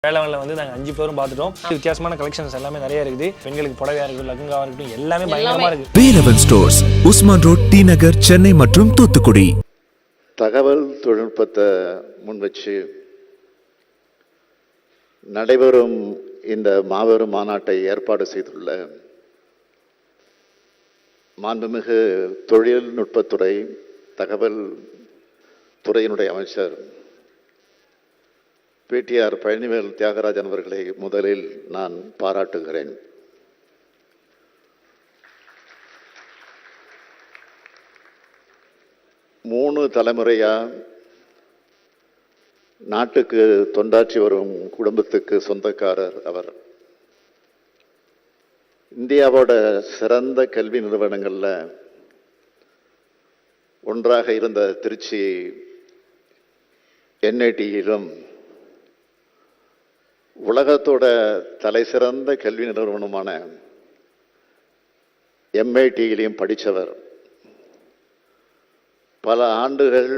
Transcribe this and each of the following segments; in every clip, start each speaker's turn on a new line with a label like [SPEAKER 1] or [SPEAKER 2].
[SPEAKER 1] வேளாண்ல வந்து நாங்கள் 5 பேரும் பார்த்துட்டோம். வித்தியாசமான கலெக்ஷன்ஸ் எல்லாமே நிறைய இருக்குது. பெண்களுக்கு புடவையா இருக்கட்டும், லகுங்காவா இருக்கட்டும், எல்லாமே பயங்கரமா இருக்கு.
[SPEAKER 2] Velavan stores, Usman road, T Nagar, Chennai மற்றும் தூத்துக்குடி.
[SPEAKER 3] தகவல் தொழில்நுட்பத்தை முன் வச்சு நடைபெறும் இந்த மாபெரும் மாநாட்டை ஏற்பாடு செய்துள்ள மாண்புமிகு தொழில்நுட்பத்துறை தகவல் துறையினுடைய அமைச்சர் பிடிஆர் பழனிவேல் தியாகராஜன் அவர்களை முதலில் நான் பாராட்டுகிறேன். மூணு தலைமுறையா நாட்டுக்கு தொண்டாற்றி வரும் குடும்பத்துக்கு சொந்தக்காரர் அவர். இந்தியாவோட சிறந்த கல்வி நிறுவனங்கள்ல ஒன்றாக இருந்த திருச்சி என்ஐடியிலும் உலகத்தோட தலை சிறந்த கல்வி நிறுவனமான எம்ஐடியிலையும் படித்தவர். பல ஆண்டுகள்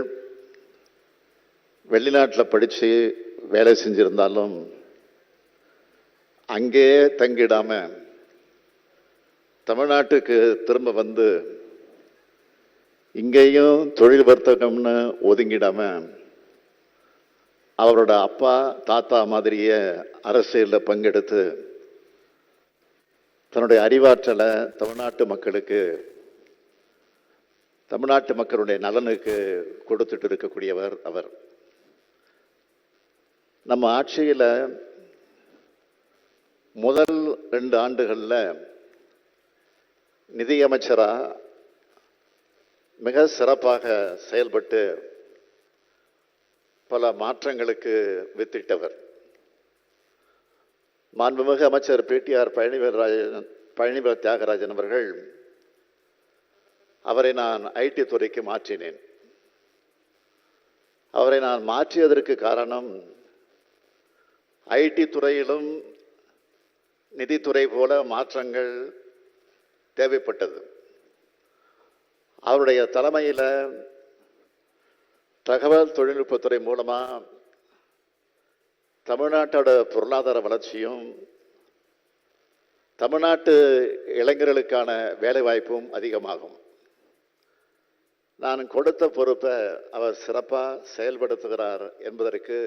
[SPEAKER 3] வெளிநாட்டில் படித்து வேலை செஞ்சிருந்தாலும் அங்கே தங்கிடாம தமிழ்நாட்டுக்கு திரும்ப வந்து இங்கேயும் தொழில் வர்த்தகம்னு ஒதுங்கிடாம அவரோட அப்பா தாத்தா மாதிரியே அரசியலில் பங்கெடுத்து தன்னுடைய அறிவாற்றலை தமிழ்நாட்டு மக்களுக்கு, தமிழ்நாட்டு மக்களுடைய நலனுக்கு கொடுத்துட்டு இருக்கக்கூடியவர் அவர். நம்ம ஆட்சியில் முதல் 2 ஆண்டுகளில் நிதியமைச்சராக மிக சிறப்பாக செயல்பட்டு பல மாற்றங்களுக்கு வித்திட்டவர். மாண்புமிகு அமைச்சர் பிடிஆர் பழனிவேல் தியாகராஜன் அவர்கள், அவரை நான் ஐடி துறைக்கு மாற்றினேன். அவரை நான் மாற்றியதற்கு காரணம் ஐடி துறையிலும் நிதித்துறை போல மாற்றங்கள் தேவைப்பட்டது. அவருடைய தலைமையில் தகவல் தொழில்நுட்பத்துறை மூலமா தமிழ்நாட்டோட பொருளாதார வளர்ச்சியும் தமிழ்நாட்டு இளைஞர்களுக்கான வேலைவாய்ப்பும் அதிகமாகும். நான் கொடுத்த பொறுப்பை அவர் சிறப்பாக செயல்படுத்துகிறார் என்பதற்கு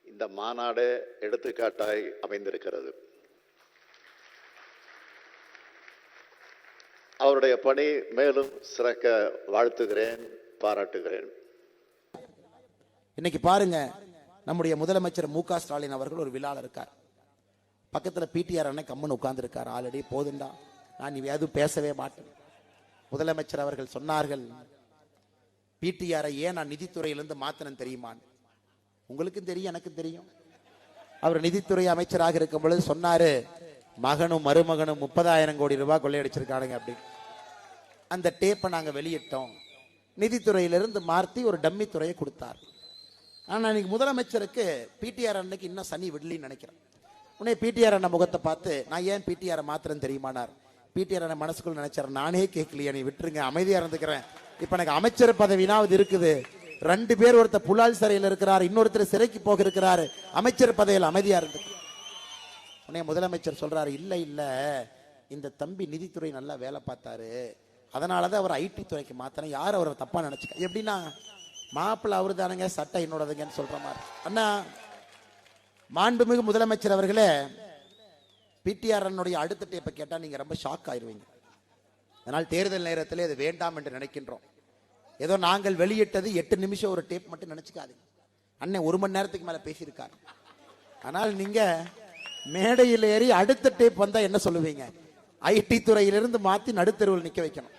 [SPEAKER 3] இந்த மாநாடு எடுத்துக்காட்டாய் அமைந்திருக்கிறது. அவருடைய பணி மேலும் சிறக்க வாழ்த்துகிறேன், பாராட்டுகிறேன்.
[SPEAKER 4] இன்னைக்கு பாருங்க, நம்முடைய முதலமைச்சர் மு.க. ஸ்டாலின் அவர்கள் ஒரு விழாவில் இருக்கார். பக்கத்துல பிடிஆர் அண்ணன் கம்மன் உட்கார்ந்து இருக்கார். ஆல்ரெடி போதுண்டா, நான் எதுவும் பேசவே மாட்டேன். முதலமைச்சர் அவர்கள் சொன்னார்கள், பிடிஆரை ஏன் நான் நிதித்துறையிலிருந்து மாத்தினேன் தெரியுமான்னு. உங்களுக்கும் தெரியும், எனக்கும் தெரியும். அவர் நிதித்துறை அமைச்சராக இருக்கும் பொழுது சொன்னாரு, மகனும் மருமகனும் 30,000 கோடி ரூபாய் கொள்ளையடிச்சிருக்கானுங்க அப்படின்னு. அந்த டேப்பை நாங்க வெளியிட்டோம். நிதித்துறையிலிருந்து மாற்றி ஒரு டம்மி துறையை கொடுத்தார். ஆனால் இன்னைக்கு முதலமைச்சருக்கு பிடிஆர் அன்னைக்கு இன்னும் சனி விடலின்னு நினைக்கிறேன். உடனே பிடிஆர் அண்ணன் முகத்தை பார்த்து, நான் ஏன் பிடிஆரை மாத்திரன்னு தெரியுமானார். பிடிஆர் அண்ணன் மனசுக்குள்ள நினைச்சார், நானே கேட்கலையா, நீ விட்டுருங்க, அமைதியா இருந்துக்கிறேன். இப்ப எனக்கு அமைச்சர் பதவினாவது இருக்குது. 2 பேர், ஒருத்தர் புலால் சிறையில் இருக்கிறார், இன்னொருத்தர் சிறைக்கு போக இருக்கிறாரு, அமைச்சர் பதவியில் அமைதியா இருந்து. உடனே முதலமைச்சர் சொல்றாரு, இல்ல இல்ல, இந்த தம்பி நிதித்துறை நல்லா வேலை பார்த்தாரு, அதனாலதான் அவர் ஐடி துறைக்கு மாத்திரம். யார் அவரை தப்பா நினைச்சுக்க, எப்படின்னா மாப்பிள்ள அவரு தானுங்க, சட்டை என்னோடதுங்கன்னு சொல்ற மாதிரி. அண்ணா, மாண்புமிகு முதலமைச்சர் அவர்களே, பிடிஆர் அடுத்த டேப்பை கேட்டா நீங்க ரொம்ப ஷாக் ஆயிருவீங்க. அதனால் தேர்தல் நேரத்திலே அது வேண்டாம் என்று நினைக்கின்றோம். ஏதோ நாங்கள் வெளியிட்டது 8 நிமிஷம் ஒரு டேப் மட்டும் நினைச்சுக்காதீங்க. அண்ணன் 1 மணி நேரத்துக்கு மேல பேசியிருக்காரு. ஆனால் நீங்க மேடையில் ஏறி அடுத்த டேப் வந்தா என்ன சொல்லுவீங்க? ஐடி துறையிலிருந்து மாத்தி நடுத்தருவில் நிக்க வைக்கணும்.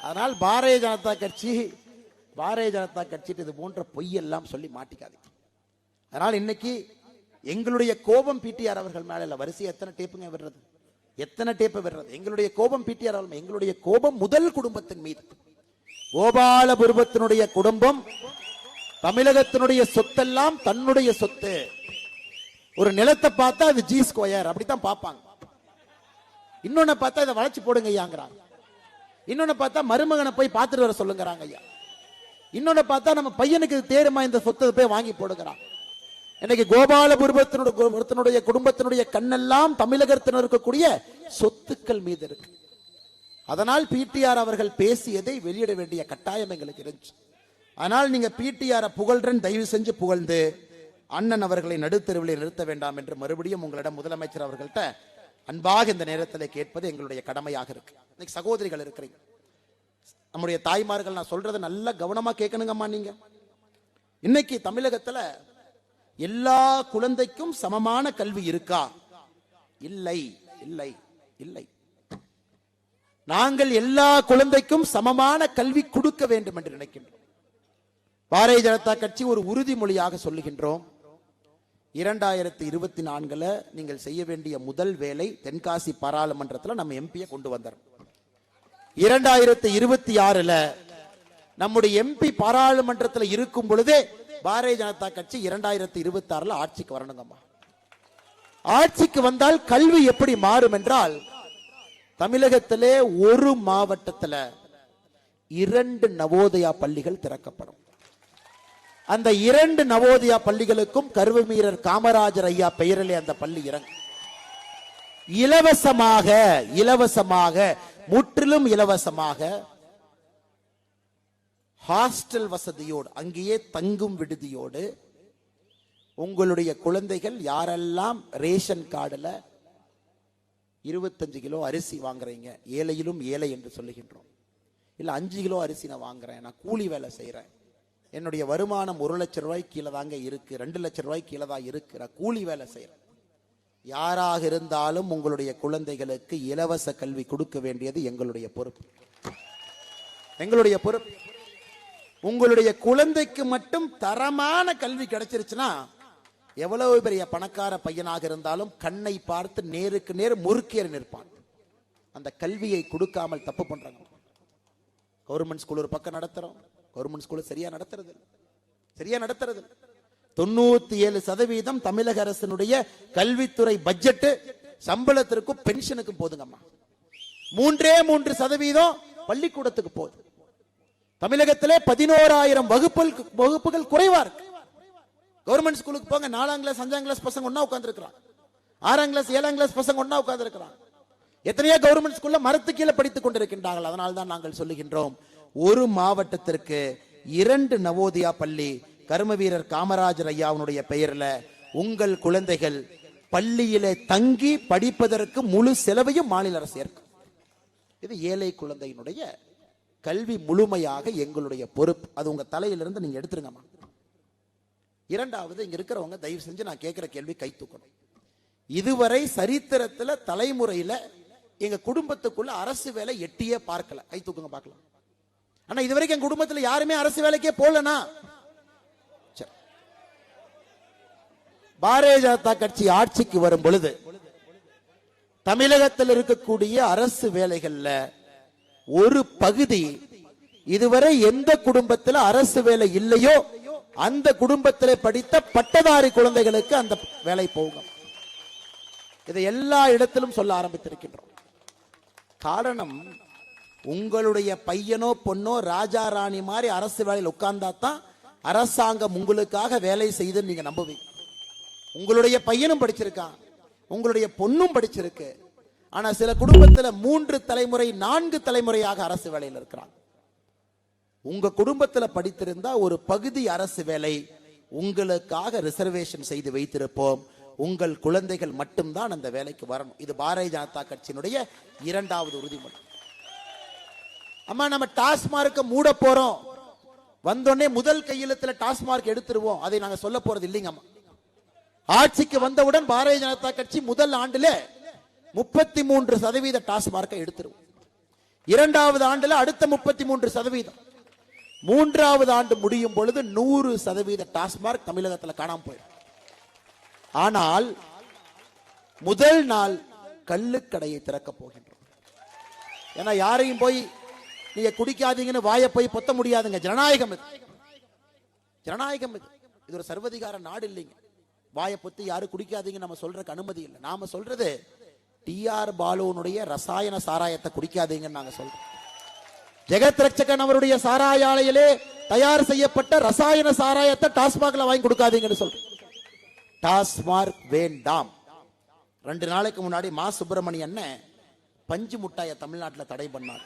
[SPEAKER 4] அதனால் பாரதிய ஜனதா கட்சி இது போன்ற பொய்யெல்லாம் சொல்லி மாட்டிக்காதீங்க. அதனால் இன்னைக்கு எங்களுடைய கோபம் பிடிஆர் அவர்கள் மேல வரிசை எத்தனை டேப்புங்க விடுறது, எத்தனை டேப்பை விடுறது. எங்களுடைய கோபம் பிடிஆர் அவர்கள், எங்களுடைய கோபம் முதல் குடும்பத்தின் மீது. கோபாலபுரத்தினுடைய குடும்பம் தமிழகத்தினுடைய சொத்தெல்லாம் தன்னுடைய சொத்து. ஒரு நிலத்தை பார்த்தா அது ஜி ஸ்கொயர் அப்படித்தான் பார்ப்பாங்க. இன்னொன்னு பார்த்தா இதை வளைச்சு போடுங்க ஐயாங்கிறாங்க. இன்னொன்னு பார்த்தா மருமகனை போய் பார்த்துட்டு வர சொல்லுங்கிறாங்க ஐயா. இன்னொன்னு பார்த்தா நம்ம பையனுக்கு தேருமா இந்த சொத்தை போய் வாங்கி போடுகிறான். இன்னைக்கு கோபாலபுரத்தினுடைய குடும்பத்தினுடைய கண்ணெல்லாம் தமிழகத்தினர் இருக்கக்கூடிய சொத்துக்கள் மீது இருக்கு. அதனால் பிடிஆர் அவர்கள் பேசியதை வெளியிட வேண்டிய கட்டாயம் எங்களுக்கு இருந்துச்சு. ஆனால் நீங்க பிடிஆர் புகழ்றன் தயவு செஞ்சு புகழ்ந்து அண்ணன் அவர்களை நடுத்தெருவில் நிறுத்த வேண்டாம் என்று மறுபடியும் உங்களிடம் முதலமைச்சர் அவர்கள்ட்ட அன்பாக இந்த நேரத்தில் கேட்பது எங்களுடைய கடமையாக இருக்கு. இன்னைக்கு சகோதரிகள் இருக்கிறீங்க, நம்முடைய தாய்மார்கள், நான் சொல்றதை நல்லா கவனமா கேட்கணுங்கம்மா. நீங்க இன்னைக்கு தமிழகத்துல எல்லா குழந்தைக்கும் சமமான கல்வி இருக்கா? இல்லை, இல்லை, இல்லை. நாங்கள் எல்லா குழந்தைக்கும் சமமான கல்வி கொடுக்க வேண்டும் என்று நினைக்கின்றோம். பாரதிய ஜனதா கட்சி ஒரு உறுதிமொழியாக சொல்லுகின்றோம். 2024 நீங்கள் செய்ய வேண்டிய முதல் வேலை தென்காசி பாராளுமன்றத்தில் நம்ம எம்பியை கொண்டு வந்தோம். 2026 நம்முடைய எம்பி பாராளுமன்றத்தில் இருக்கும் பொழுதே பாரதிய ஜனதா கட்சி 2026 ஆட்சிக்கு வரணுங்கம்மா. ஆட்சிக்கு வந்தால் கல்வி எப்படி மாறும் என்றால், தமிழகத்திலே ஒரு மாவட்டத்தில் 2 நவோதயா பள்ளிகள் திறக்கப்படும். அந்த 2 நவோதயா பள்ளிகளுக்கும் கர்வவீரர் காமராஜர் ஐயா பெயரிலே அந்த பள்ளி இறங்கும். இலவசமாக முற்றிலும் இலவசமாக ஹாஸ்டல் வசதியோடு, அங்கேயே தங்கும் விடுதியோடு உங்களுடைய குழந்தைகள் யாரெல்லாம் ரேஷன் கார்டுல 25 கிலோ அரிசி வாங்குறீங்க, ஏழையிலும் ஏழை என்று சொல்லுகின்றோம், இல்ல 5 கிலோ அரிசி நான் வாங்குறேன், நான் கூலி வேலை செய்யறேன், என்னுடைய வருமானம் 1 லட்சம் ரூபாய்க்கு கீழே தாங்க இருக்கு, 2 லட்சம் ரூபாய்க்கு கீழே தான் இருக்கு, நான் கூலி வேலை செய்யறேன், யாராக இருந்தாலும் உங்களுடைய குழந்தைகளுக்கு இலவச கல்வி கொடுக்க வேண்டியது எங்களுடைய பொறுப்பு. எங்களுடைய பொறுப்பு. உங்களுடைய குழந்தைக்கு மட்டும் தரமான கல்வி கிடைச்சிருச்சுன்னா, எவ்வளவு பெரிய பணக்கார பையனாக இருந்தாலும் கண்ணை பார்த்து நேருக்கு நேர் முறுக்கேறி நிற்பான். அந்த கல்வியை கொடுக்காமல் தப்பு பண்றாங்க. கவர்மெண்ட் ஸ்கூல் ஒரு பக்கம் நடத்துறோம், கவர்மெண்ட் ஸ்கூல் சரியா நடத்துறது 97% தமிழக அரசினுடைய கல்வித்துறை பட்ஜெட் சம்பளத்திற்கும் பென்ஷனுக்கும் போதுங்கம்மா. 3% பள்ளிக்கூடத்துக்கு போகுது. தமிழகத்திலே 11,000 வகுப்புகள் குறைவா இருக்கு. கவர்மெண்ட் ஸ்கூலுக்கு போங்க, 4ஆம் கிளாஸ் 5ஆம் கிளாஸ் பசங்க ஒன்னா உட்கார்ந்து இருக்கிறான், 6ஆம் கிளாஸ் 7ஆம் கிளாஸ் பசங்க ஒன்னா உட்கார்ந்து இருக்கிறான். எத்தனையோ கவர்மெண்ட் ஸ்கூல்ல மரத்து கீழே படித்துக் கொண்டிருக்கின்றார்கள். அதனால தான் நாங்கள் சொல்லுகின்றோம், ஒரு மாவட்டத்திற்கு 2 நவோதயா பள்ளி கர்மவீரர் காமராஜர் ஐயாவுடைய பெயர்ல உங்கள் குழந்தைகள் பள்ளியிலே தங்கி படிப்பதற்கு முழு செலவையும் மாநில அரசு ஏற்கும். இது ஏழை குழந்தையினுடைய கல்வி முழுமையாக எங்களுடைய பொறுப்பு. அது உங்க தலையிலிருந்து நீங்க எடுத்துருங்கம்மா. 2வது, இங்க இருக்கிறவங்க தயவு செஞ்சு நான் கேட்கிற கேள்வி கை தூக்கணும். இதுவரை சரித்திரத்துல தலைமுறையில எங்க குடும்பத்துக்குள்ள அரசு வேலை எட்டியே பார்க்கல. கை தூக்குங்க பார்க்கலாம். ஆனா இதுவரைக்கும் எங்க குடும்பத்துல யாருமே அரசு வேலைக்கே போலனா, பாரதிய ஜனதா கட்சி ஆட்சிக்கு வரும் பொழுது தமிழகத்தில் இருக்கக்கூடிய அரசு வேலைகள்ல ஒரு பகுதி, இதுவரை எந்த குடும்பத்தில் அரசு வேலை இல்லையோ அந்த குடும்பத்தில் படித்த பட்டதாரி குழந்தைகளுக்கு அந்த வேலை போகும். இதை எல்லா இடத்திலும் சொல்ல ஆரம்பித்திருக்கின்றோம். காரணம், உங்களுடைய பையனோ பொண்ணோ ராஜா ராணி மாதிரி அரசு வேலையில் உட்கார்ந்தா தான் அரசாங்கம் உங்களுக்காக வேலை செய்து நீங்க நம்புவீங்க. உங்களுடைய பையனும் படிச்சிருக்கான், உங்களுடைய பொண்ணும் படிச்சிருக்கு. ஆனா சில குடும்பத்தில் 3 தலைமுறை 4 தலைமுறையாக அரசு வேலையில் இருக்கிறாங்க. உங்க குடும்பத்தில் படித்திருந்தா ஒரு பகுதி அரசு வேலை உங்களுக்காக ரிசர்வேஷன் செய்து வைத்திருப்போம். உங்கள் குழந்தைகள் மட்டும்தான் அந்த வேலைக்கு வரணும். இது பாரதிய ஜனதா கட்சியினுடைய 2வது உறுதிமொழி. அம்மா, நம்ம டாஸ்மார்க்க மூட போறோம், வந்தோடனே முதல் கையெழுத்துல டாஸ்மார்க் எடுத்துருவோம், அதை நாங்க சொல்ல போறது இல்லைங்கம்மா. ஆட்சிக்கு வந்தவுடன் பாரதிய ஜனதா கட்சி முதல் ஆண்டுல 33% டாஸ்மார்க்கை எடுத்துருவோம். 2வது ஆண்டுல அடுத்த 33%, 3வது ஆண்டு முடியும் பொழுது 100% டாஸ்மார்க் தமிழகத்தில் காணாம போயிடும். ஆனால் முதல் நாள் கள்ளுக்கடையை திறக்க போகின்றோம். ஏன்னா யாரையும் போய் நீங்க குடிக்காதீங்கன்னு வாயை போய் பொத்த முடியாதுங்க. ஜனநாயகம் இது, ஜனநாயகம் இது. இது ஒரு சர்வதிகார நாடு இல்லைங்க. வாயை பொத்தி யாரும் குடிக்காதீங்க நம்ம சொல்றதுக்கு அனுமதி இல்லை. நாம சொல்றது டிஆர் பாலுனுடைய ரசாயன சாராயத்தை குடிக்காதீங்கன்னு நாங்க சொல்றோம். ஜெகத் ரட்சகன் அவருடைய சாராய ஆலையிலே தயார் செய்யப்பட்ட ரசாயன சாராயத்தை டாஸ்மாக்ல வாங்கி கொடுக்காதீங்கன்னு சொல்றோம். டாஸ்மார்க் வேண்டாம். 2 நாளைக்கு முன்னாடி மா சுப்பிரமணியன் பஞ்சு முட்டாயை தமிழ்நாட்டில் தடை பண்ணார்.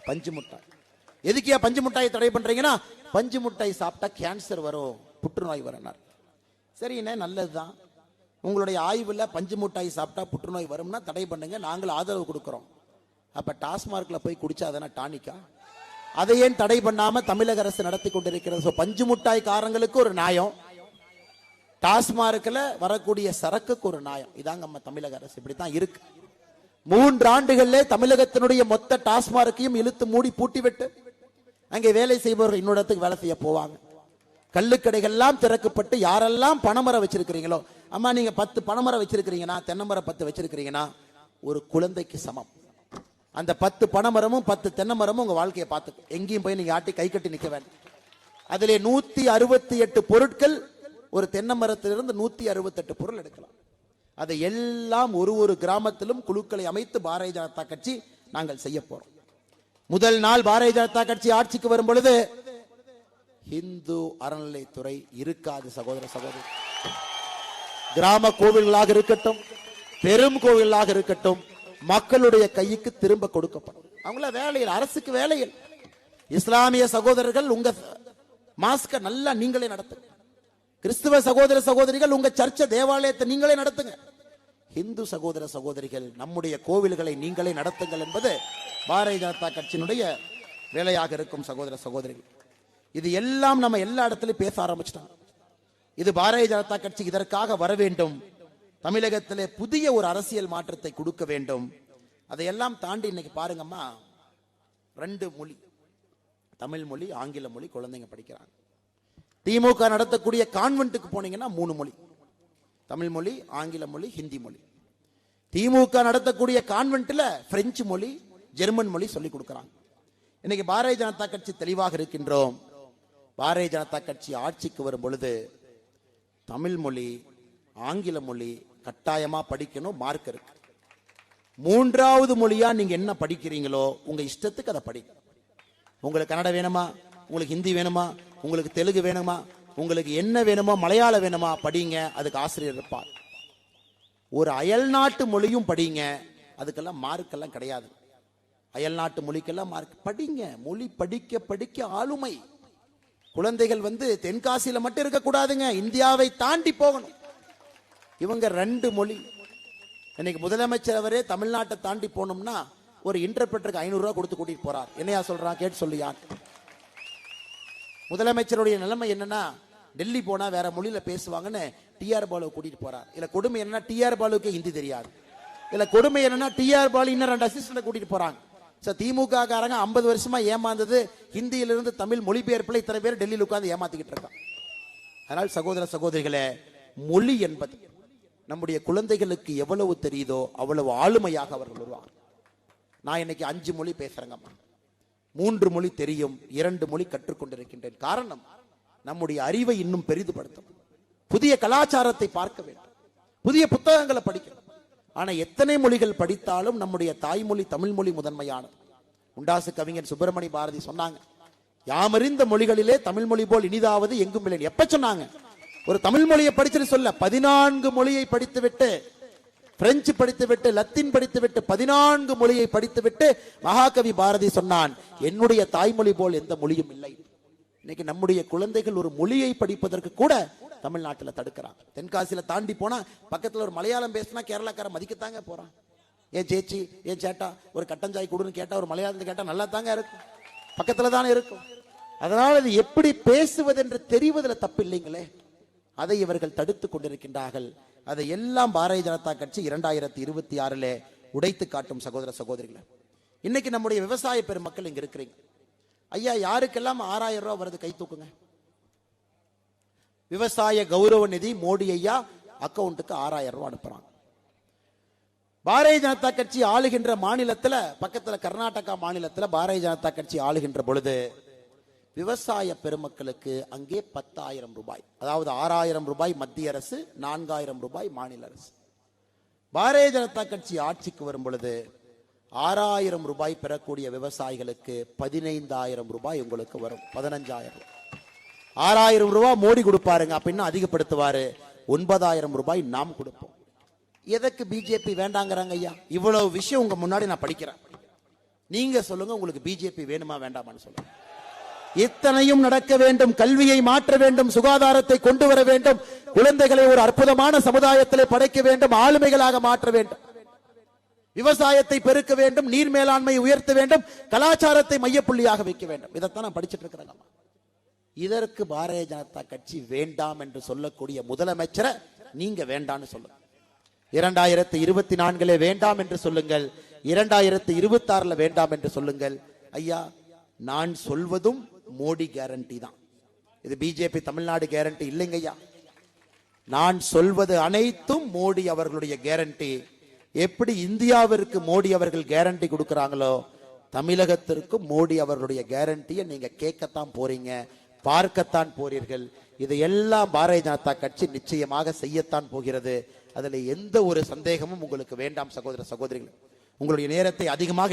[SPEAKER 4] பஞ்சு முட்டாய் எதுக்கியா பஞ்சு முட்டாயை தடை பண்றீங்கன்னா, பஞ்சு முட்டாய் சாப்பிட்டா கேன்சர் வரும், புற்றுநோய் வரனார். சரிண்ணே, நல்லதுதான். உங்களுடைய ஆய்வுல பஞ்சு முட்டாய் சாப்பிட்டா புற்றுநோய் வரும்னா தடை பண்ணுங்க, நாங்கள் ஆதரவு கொடுக்கிறோம். அப்ப டாஸ்மார்க்ல போய் குடிச்சா அதனா டானிக்கா? அதை ஏன் தடை பண்ணாம தமிழக அரசு நடத்தி கொண்டிருக்கிறது? பஞ்சு முட்டாய் காரங்களுக்கு ஒரு நியாயம், டாஸ்மார்க்ல வரக்கூடிய சரக்குக்கு ஒரு நியாயம். இதாங்க நம்ம தமிழக அரசு இப்படித்தான் இருக்கு. 3 ஆண்டுகள்ல தமிழகத்தினுடைய மொத்த டாஸ்மார்க்கையும் இழுத்து மூடி பூட்டிவிட்டு அங்கே வேலை செய்பவர்கள் இன்னொரு இடத்துக்கு வேலை செய்ய போவாங்க. கள்ளுக்கடைகள் எல்லாம் திறக்கப்பட்டு யாரெல்லாம் பனைமரம் வச்சிருக்கிறீங்களோ, அம்மா நீங்க 10 பனைமரம் வச்சிருக்கிறீங்கன்னா, தென்னமரம் 10 வச்சிருக்கிறீங்கன்னா ஒரு குழந்தைக்கு சமம். அந்த 10 பனைமரமும் 10 தென்னமரமும் உங்க வாழ்க்கையை பார்த்து எங்கேயும் போய் நீங்க ஆட்டி கை கட்டி நிக்க வேண்டும். அதிலே 168 பொருட்கள், ஒரு தென்னை மரத்திலிருந்து 168 பொருள் எடுக்கலாம். அதை எல்லாம் ஒரு கிராமத்திலும் குழுக்களை அமைத்து பாரதிய ஜனதா கட்சி நாங்கள் செய்ய போறோம். முதல் நாள் பாரதிய ஜனதா கட்சி ஆட்சிக்கு வரும் பொழுது இந்து அறநிலைத்துறை இருக்காது சகோதர சகோதரி. கிராம கோவில்களாக இருக்கட்டும், பெரும் கோவில்களாக இருக்கட்டும், மக்களுடைய கைக்கு திரும்ப கொடுக்கப்படும். அவங்கள வேலையில், அரசுக்கு வேலையில். இஸ்லாமிய சகோதரர்கள் உங்க மாஸ்க நல்லா நீங்களே நடத்துங்க. கிறிஸ்துவ சகோதர சகோதரிகள் உங்க சர்ச்சை தேவாலயத்தை நீங்களே நடத்துங்க. இந்து சகோதர சகோதரிகள் நம்முடைய கோவில்களை நீங்களே நடத்துங்கள் என்பது பாரதிய ஜனதா கட்சியினுடைய வேலையாக இருக்கும் சகோதர சகோதரிகள். இது எல்லாம் நம்ம எல்லா இடத்துலையும் பேச ஆரம்பிச்சிட்டாங்க. இது பாரதிய ஜனதா கட்சி இதற்காக வர வேண்டும். தமிழகத்திலே புதிய ஒரு அரசியல் மாற்றத்தை கொடுக்க வேண்டும். அதையெல்லாம் தாண்டி இன்னைக்கு பாருங்கம்மா, 2 மொழி, தமிழ் மொழி, ஆங்கில மொழி குழந்தைங்க படிக்கிறாங்க. திமுக நடத்தக்கூடிய கான்வென்ட்டுக்கு போனீங்கன்னா 3 மொழி, தமிழ் மொழி, ஆங்கில மொழி, ஹிந்தி மொழி. திமுக நடத்தக்கூடிய கான்வென்ட்ல பிரெஞ்சு மொழி, ஜெர்மன் மொழி சொல்லி கொடுக்கிறாங்க. இன்னைக்கு பாரதிய ஜனதா கட்சி தெளிவாக இருக்கின்றோம். பாரதிய ஜனதா கட்சி ஆட்சிக்கு வரும் பொழுது தமிழ் மொழி, ஆங்கில மொழி கட்டாயமா படிக்கணும், மார்க் இருக்கு. 3வது மொழியா நீங்க என்ன படிக்கிறீங்களோ உங்க இஷ்டத்துக்கு அதை படிங்க. உங்களுக்கு கன்னடம் வேணுமா, உங்களுக்கு ஹிந்தி வேணுமா, உங்களுக்கு தெலுங்கு வேணுமா, உங்களுக்கு என்ன வேணுமோ, மலையாளம் வேணுமா படிங்க, அதுக்கு ஆசிரியர் இருப்பார். ஒரு அயல்நாட்டு மொழியும் படிங்க, அதுக்கெல்லாம் மார்க் எல்லாம் கிடையாது. அயல்நாட்டு மொழிக்கெல்லாம் மார்க் படிங்க. மொழி படிக்க படிக்க ஆளுமை. குழந்தைகள் தென்காசியில மட்டும் இருக்கக்கூடாதுங்க, இந்தியாவை தாண்டி போகணும். இவங்க 2 மொழி. இன்னைக்கு முதலமைச்சர் அவரே தமிழ்நாட்டை தாண்டி போனோம்னா ஒரு இன்டர்பிரட்டருக்கு 500 ரூபாய் கொடுத்து கூட்டிட்டு போறார். என்னையா சொல்றான் கேட்டு சொல்லியா? முதலமைச்சருடைய நிலைமை என்னன்னா, டெல்லி போனா வேற மொழியில பேசுவாங்கன்னு டிஆர் பாலுவை கூட்டிட்டு போறார். இல்ல கொடுமை என்னன்னா, டிஆர் பாலுக்கு ஹிந்தி தெரியாது. இல்ல கொடுமை என்னன்னா, டிஆர் பாலு இன்னும் 2 அசிஸ்டன்ட் கூட்டிட்டு போறாங்க. திமுக காரங்க 50 வருஷமா ஏமாந்தது ஹிந்தியிலிருந்து தமிழ் மொழிபெயர்ப்புல இத்தனை பேர் டெல்லியில் உட்கார்ந்து ஏமாத்திக்கிட்டு இருக்காங்க. அதனால் சகோதர சகோதரிகளே, மொழி என்பது நம்முடைய குழந்தைகளுக்கு எவ்வளவு தெரியுதோ அவ்வளவு ஆளுமையாக அவர்கள் வருவாங்க. நான் இன்னைக்கு 5 மொழி பேசுறேங்கம்மா, 3 மொழி தெரியும், 2 மொழி கற்றுக்கொண்டிருக்கின்றேன். காரணம், நம்முடைய அறிவை இன்னும் பெரிதுபடுத்தும், புதிய கலாச்சாரத்தை பார்க்க வேண்டும், புதிய புத்தகங்களை படிக்கணும். ஆனா எத்தனை மொழிகள் படித்தாலும் நம்முடைய தாய்மொழி தமிழ் மொழி முதன்மையானது. உண்டாசு கவிஞர் சுப்பிரமணிய பாரதி சொன்னாங்க, யாமறிந்த மொழிகளிலே தமிழ் மொழி போல் இனிதாவது எங்கும் இல்லை. எப்ப சொன்னாங்க? ஒரு தமிழ் மொழியை படிச்சுட்டு சொல்ல, 14 மொழியை படித்துவிட்டு, பிரெஞ்சு படித்துவிட்டு, லத்தீன் படித்துவிட்டு, 14 மொழியை படித்துவிட்டு மகாகவி பாரதி சொன்னான், என்னுடைய தாய்மொழி போல் எந்த மொழியும் இல்லை. இன்னைக்கு நம்முடைய குழந்தைகள் ஒரு மொழியை படிப்பதற்கு கூட தமிழ்நாட்டில் தடுக்கிறாங்க. தென்காசியில தாண்டி போனா பக்கத்துல ஒரு மலையாளம் பேசினா கேரளாக்கார மதிக்கத்தாங்க போறான். ஏன் சேச்சி, ஏன் சேட்டா, ஒரு கட்டஞ்சாய் கொடுன்னு கேட்டா, ஒரு மலையாளத்தை கேட்டா நல்லா தாங்க இருக்கும், பக்கத்துல தானே இருக்கும். அதனால இது எப்படி பேசுவது என்று தெரிவதில் தப்பு இல்லைங்களே, அதை இவர்கள் தடுத்து கொண்டிருக்கின்றார்கள். அதை எல்லாம் பாரதிய ஜனதா கட்சி 2026 உடைத்து காட்டும் சகோதர சகோதரிகளை. இன்னைக்கு நம்முடைய விவசாய பெருமக்கள் இங்க இருக்கிறீங்க. ஐயா, யாருக்கெல்லாம் 6000 ரூபாய் வருது கை தூக்குங்க. விவசாய கௌரவ நிதி மோடி ஐயா அக்கௌண்ட்டுக்கு 6000 ரூபாய் அனுப்புறாங்க. பாரதிய ஜனதா கட்சி ஆளுகின்ற மாநிலத்துல, பக்கத்துல கர்நாடகா மாநிலத்துல பாரதிய ஜனதா கட்சி ஆளுகின்ற பொழுது விவசாய பெருமக்களுக்கு அங்கே 10,000 ரூபாய், அதாவது 6,000 ரூபாய் மத்திய அரசு, 4,000 ரூபாய் மாநில அரசு. பாரதிய ஜனதா கட்சி ஆட்சிக்கு வரும் பொழுது 6,000 ரூபாய் பெறக்கூடிய விவசாயிகளுக்கு 15,000 ரூபாய் உங்களுக்கு வரும், 15,000. 6,000 ரூபாய் மோடி கொடுப்பாருங்க, அப்படின்னு அதிகப்படுத்துவாரு. 9,000 ரூபாய் நாம் கொடுப்போம். எதற்கு பிஜேபி வேண்டாங்கிறாங்க ஐயா? இவ்வளவு விஷயம் உங்க முன்னாடி நான் படிக்கிறேன். நீங்க சொல்லுங்க, உங்களுக்கு பிஜேபி வேணுமா வேண்டாமான்னு சொல்லுங்க. இத்தனையும் நடக்க வேண்டும். கல்வியை மாற்ற வேண்டும், சுகாதாரத்தை கொண்டு வர வேண்டும், குழந்தைகளை ஒரு அற்புதமான சமுதாயத்திலே படைக்க வேண்டும், ஆளுமைகளாக மாற்ற வேண்டும், விவசாயத்தை பெருக்க வேண்டும், நீர் மேலாண்மை உயர்த்த வேண்டும், கலாச்சாரத்தை மையப்புள்ளியாக வைக்க வேண்டும். இதைத்தான் நான் படிச்சுட்டு இருக்கிறேன். இதற்கு பாரதிய ஜனதா கட்சி வேண்டாம் என்று சொல்லக்கூடிய முதலமைச்சரை நீங்க வேண்டாம்னு சொல்லுங்க. 2024 வேண்டாம் என்று சொல்லுங்கள், 2026 வேண்டாம் என்று சொல்லுங்கள். ஐயா, நான் சொல்வதும் மோடி கேரண்டி தான். இது பிஜேபி தமிழ்நாடு கேரண்டி இல்லைங்க ஐயா. நான் சொல்வது அனைத்தும் மோடி அவர்களுடைய கேரண்டி. எப்படி இந்தியாவிற்கு மோடி அவர்கள் கேரண்டி கொடுக்கிறாங்களோ, தமிழகத்திற்கு மோடி அவர்களுடைய கேரண்டியை நீங்க கேட்கத்தான் போறீங்க, பார்க்கத்தான் போறீர்கள். இதையெல்லாம் பாரதிய ஜனதா கட்சி நிச்சயமாக செய்யத்தான் போகிறது. அதுல எந்த ஒரு சந்தேகமும் உங்களுக்கு வேண்டாம். சகோதர சகோதரிகள், உங்களுடைய நேரத்தை அதிகமாக